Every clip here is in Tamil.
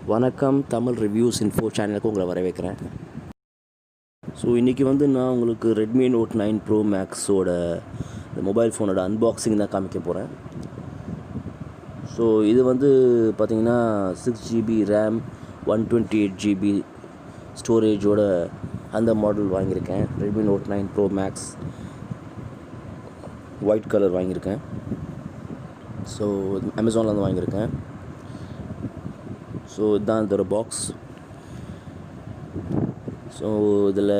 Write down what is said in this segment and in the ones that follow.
வணக்கம், தமிழ் ரிவ்யூஸ் இன்ஃபோ சேனலுக்கு உங்களை வரவேற்கிறேன். ஸோ இன்றைக்கி நான் உங்களுக்கு ரெட்மி நோட் 9 ப்ரோ மேக்ஸோட இந்த மொபைல் ஃபோனோட அன்பாக்சிங் தான் காமிக்க போகிறேன். ஸோ இது பார்த்திங்கன்னா 6GB ரேம் 128GB ஸ்டோரேஜோட அந்த மாடல் வாங்கியிருக்கேன். Redmi Note 9 Pro Max white colour வாங்கியிருக்கேன். ஸோ அமேசானில் வாங்கியிருக்கேன். ஸோ இதுதான் இதோட பாக்ஸ். ஸோ இதில்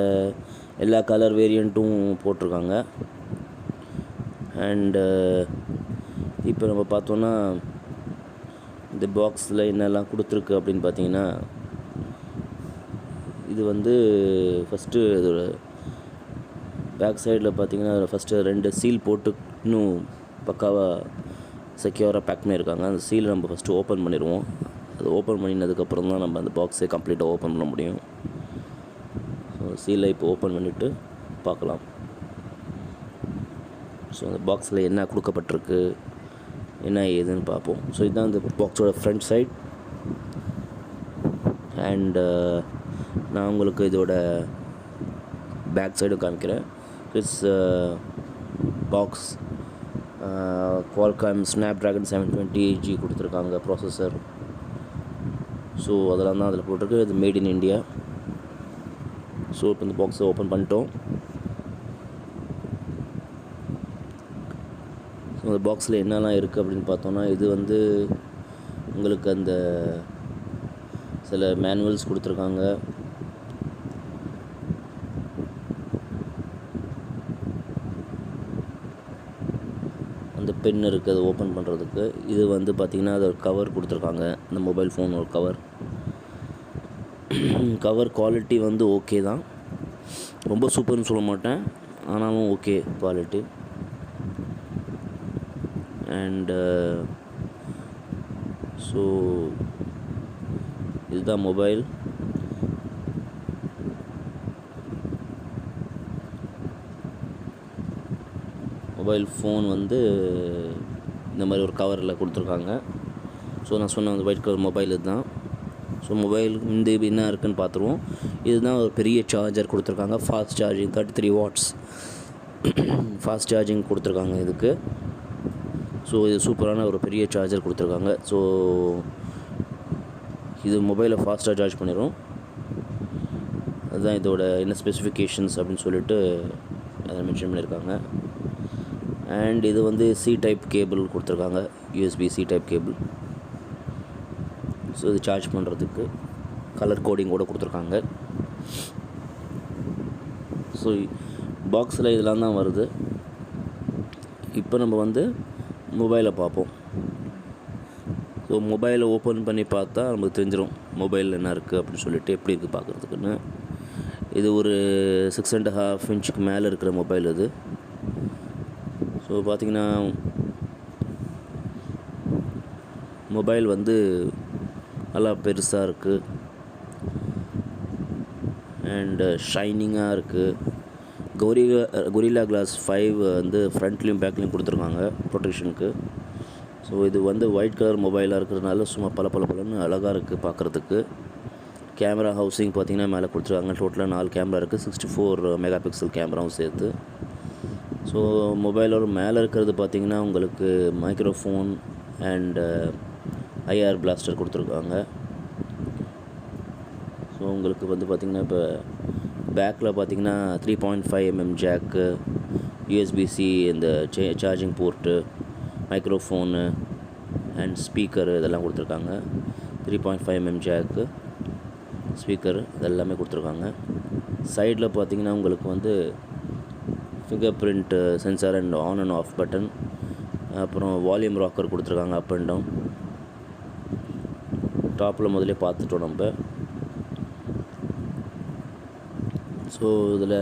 எல்லா கலர் வேரியண்ட்டும் போட்டிருக்காங்க. அண்டு இப்போ நம்ம பார்த்தோன்னா இந்த பாக்ஸில் என்னெல்லாம் கொடுத்துருக்கு அப்படின்னு பார்த்தீங்கன்னா, இது ஃபஸ்ட்டு இதோட பேக் சைடில் பார்த்தீங்கன்னா ஃபஸ்ட்டு 2 சீல் போட்டு இன்னும் பக்காவாக செக்யூராக பேக் பண்ணியிருக்காங்க. அந்த சீலை நம்ம ஃபஸ்ட்டு ஓப்பன் பண்ணிடுவோம். அது ஓப்பன் பண்ணினதுக்கப்புறம் தான் நம்ம அந்த பாக்ஸை கம்ப்ளீட்டாக ஓப்பன் பண்ண முடியும். ஸோ சீலை இப்போ ஓப்பன் பண்ணிவிட்டு பார்க்கலாம். ஸோ அந்த பாக்ஸில் என்ன கொடுக்கப்பட்டிருக்கு, என்ன ஏதுன்னு பார்ப்போம். ஸோ இதுதான் இந்த பாக்ஸோட ஃப்ரண்ட் சைட். அண்டு நான் உங்களுக்கு இதோட பேக் சைடும் காமிக்கிறேன். It's box Qualcomm Snapdragon 720G கொடுத்துருக்காங்க ப்ராசஸர். ஸோ அதெல்லாம் தான் அதில் போட்டிருக்கு. இது மேட் இன் இண்டியா. ஸோ இப்போ இந்த பாக்ஸை ஓப்பன் பண்ணிட்டோம். ஸோ அந்த பாக்ஸில் என்னெல்லாம் இருக்குது அப்படின்னு பார்த்தோன்னா, இது உங்களுக்கு அந்த சில மேனுவல்ஸ் கொடுத்துருக்காங்க. அந்த பென் இருக்குது அதை ஓப்பன் பண்ணுறதுக்கு. இது பார்த்திங்கன்னா அது ஒரு கவர் கொடுத்துருக்காங்க. இந்த மொபைல் ஃபோன் ஒரு கவர் குவாலிட்டி ஓகே தான். ரொம்ப சூப்பர்னு சொல்ல மாட்டேன், ஆனாலும் ஓகே குவாலிட்டி. அண்டு ஸோ இதுதான் மொபைல். மொபைல் ஃபோன் இந்த மாதிரி ஒரு கவரில் கொடுத்துருக்காங்க. ஸோ நான் சொன்ன அந்த ஒயிட் கலர் மொபைல் இதுதான். ஸோ மொபைல் என்ன இருக்குதுன்னு பார்த்துருவோம். இதுதான் ஒரு பெரிய சார்ஜர் கொடுத்துருக்காங்க. Fast charging 33 watts fast charging கொடுத்துருக்காங்க இதுக்கு. ஸோ இது சூப்பரான ஒரு பெரிய சார்ஜர் கொடுத்துருக்காங்க. ஸோ இது மொபைலை ஃபாஸ்ட்டாக சார்ஜ் பண்ணிடும். அதுதான் இதோட என்ன ஸ்பெசிஃபிகேஷன்ஸ் அப்படின்னு சொல்லிட்டு அதை மென்ஷன் பண்ணியிருக்காங்க. அண்ட் இது சி டைப் கேபிள் கொடுத்துருக்காங்க, USB C type cable. So இது சார்ஜ் பண்ணுறதுக்கு கலர் கோடிங்கோடு கொடுத்துருக்காங்க. ஸோ பாக்ஸில் இதெல்லாம் தான் வருது. இப்போ நம்ம மொபைலை பார்ப்போம். ஸோ மொபைலை ஓப்பன் பண்ணி பார்த்தா நமக்கு தெரிஞ்சிடும் மொபைல் என்ன இருக்குது அப்படின்னு சொல்லிட்டு, எப்படி இருக்குது பார்க்குறதுக்குன்னு. இது ஒரு 6.5 இன்ச்சுக்கு மேலே இருக்கிற மொபைல் இது. ஸோ பார்த்திங்கன்னா மொபைல் நல்லா பெருசாக இருக்குது அண்டு ஷைனிங்காக இருக்குது. கொரில்லா கிளாஸ் 5 ஃப்ரண்ட்லேயும் பேக்லேயும் கொடுத்துருக்காங்க ப்ரொடெக்ஷனுக்கு. ஸோ இது ஒயிட் கலர் மொபைலாக இருக்கிறதுனால சும்மா பளபளன்னு அழகாக இருக்குது பார்க்குறதுக்கு. கேமரா ஹவுசிங் பார்த்திங்கன்னா மேலே கொடுத்துருக்காங்க. டோட்டலாக 4 கேமரா இருக்குது, 64 மெகா பிக்சல் கேமராவும் சேர்த்து. ஸோ மொபைலோட மேலே இருக்கிறது பார்த்திங்கன்னா உங்களுக்கு மைக்ரோஃபோன் அண்டு IR பிளாஸ்டர் கொடுத்துருக்காங்க. ஸோ உங்களுக்கு பார்த்திங்கன்னா இப்போ பேக்கில் பார்த்திங்கன்னா 3.5mm ஜாக்கு, USB-C இந்த charging board, microphone and speaker இதெல்லாம் கொடுத்துருக்காங்க. 3.5mm ஜாக்கு, ஸ்பீக்கர் இதெல்லாமே கொடுத்துருக்காங்க. சைடில் பார்த்திங்கன்னா உங்களுக்கு finger print sensor and on and off button, அப்புறம் வால்யூம் ராக்கர் கொடுத்துருக்காங்க அப் அண்ட் டவுன். டாப்பில் முதலே பார்த்துட்டோம் நம்ம. ஸோ இதில்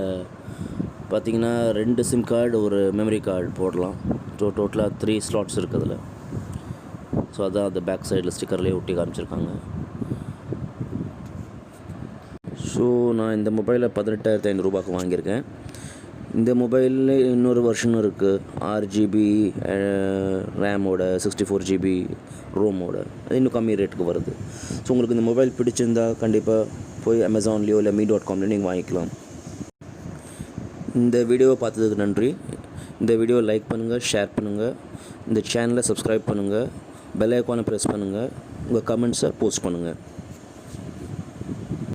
பார்த்திங்கன்னா 2 சிம் கார்டு, ஒரு மெமரி கார்டு போடலாம். ஸோ டோட்டலாக 3 ஸ்லாட்ஸ் இருக்குது அதில். ஸோ அதான் அந்த பேக் சைடில் ஸ்டிக்கர்லேயே ஒட்டி காமிச்சிருக்காங்க. ஸோ நான் இந்த மொபைலை 18,500 ரூபாய்க்கு வாங்கியிருக்கேன். இந்த மொபைலில் இன்னொரு வெர்ஷனும் இருக்குது, 6 GB ரேமோட, 64 GB ரோமோட. அது இன்னும் கம்மி ரேட்டுக்கு வருது. ஸோ உங்களுக்கு இந்த மொபைல் பிடிச்சிருந்தா கண்டிப்பாக போய் அமேசான்லேயோ இல்லை me.comலேயோ நீங்கள் வாங்கிக்கலாம். இந்த வீடியோவை பார்த்ததுக்கு நன்றி. இந்த வீடியோவை லைக் பண்ணுங்கள், ஷேர் பண்ணுங்கள், இந்த சேனலை சப்ஸ்கிரைப் பண்ணுங்கள், பெல் ஐக்கானை ப்ரெஸ் பண்ணுங்கள், உங்கள் கமெண்ட்ஸை போஸ்ட் பண்ணுங்கள்.